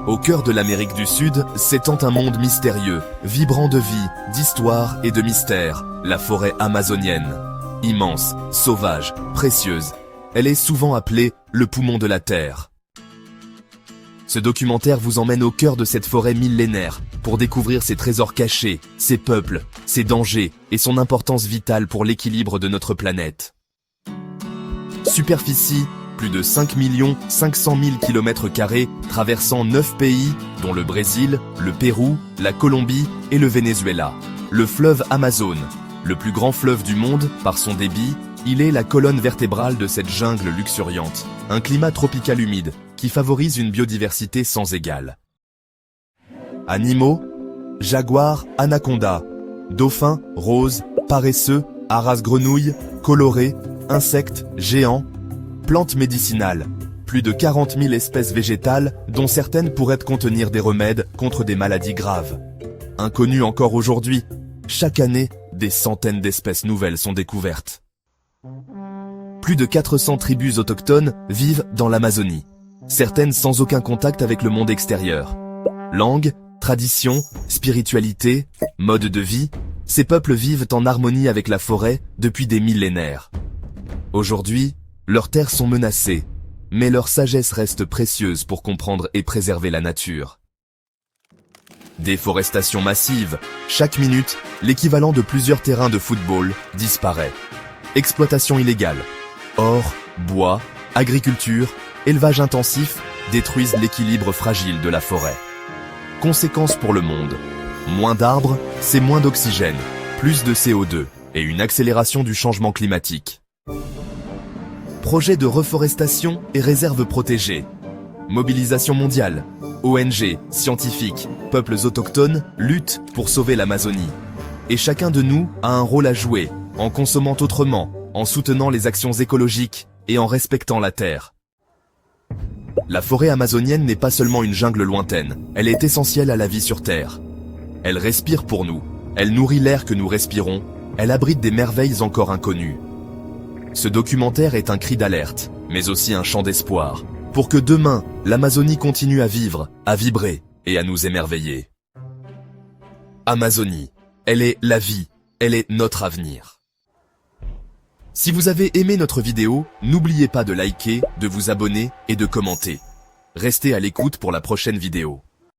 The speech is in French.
Au cœur de l'Amérique du Sud s'étend un monde mystérieux, vibrant de vie, d'histoire et de mystère, la forêt amazonienne. Immense, sauvage, précieuse, elle est souvent appelée le poumon de la Terre. Ce documentaire vous emmène au cœur de cette forêt millénaire pour découvrir ses trésors cachés, ses peuples, ses dangers et son importance vitale pour l'équilibre de notre planète. Superficie, plus de 5 500 000 km², traversant 9 pays, dont le Brésil, le Pérou, la Colombie et le Venezuela. Le fleuve Amazone, le plus grand fleuve du monde par son débit, il est la colonne vertébrale de cette jungle luxuriante. Un climat tropical humide qui favorise une biodiversité sans égale. Animaux, jaguars, anacondas, dauphins, roses, paresseux, haras grenouilles, colorés, insectes, géants, plantes médicinales, plus de 40 000 espèces végétales dont certaines pourraient contenir des remèdes contre des maladies graves. Inconnues encore aujourd'hui, chaque année, des centaines d'espèces nouvelles sont découvertes. Plus de 400 tribus autochtones vivent dans l'Amazonie, certaines sans aucun contact avec le monde extérieur. Langue, tradition, spiritualité, mode de vie, ces peuples vivent en harmonie avec la forêt depuis des millénaires. Aujourd'hui, leurs terres sont menacées, mais leur sagesse reste précieuse pour comprendre et préserver la nature. Déforestation massive, chaque minute, l'équivalent de plusieurs terrains de football disparaît. Exploitation illégale, or, bois, agriculture, élevage intensif détruisent l'équilibre fragile de la forêt. Conséquences pour le monde. Moins d'arbres, c'est moins d'oxygène, plus de CO2 et une accélération du changement climatique. Projet de reforestation et réserves protégées. Mobilisation mondiale. ONG, scientifiques, peuples autochtones luttent pour sauver l'Amazonie. Et chacun de nous a un rôle à jouer, en consommant autrement, en soutenant les actions écologiques et en respectant la terre. La forêt amazonienne n'est pas seulement une jungle lointaine, elle est essentielle à la vie sur Terre. Elle respire pour nous, elle nourrit l'air que nous respirons, elle abrite des merveilles encore inconnues. Ce documentaire est un cri d'alerte, mais aussi un chant d'espoir, pour que demain, l'Amazonie continue à vivre, à vibrer et à nous émerveiller. Amazonie, elle est la vie, elle est notre avenir. Si vous avez aimé notre vidéo, n'oubliez pas de liker, de vous abonner et de commenter. Restez à l'écoute pour la prochaine vidéo.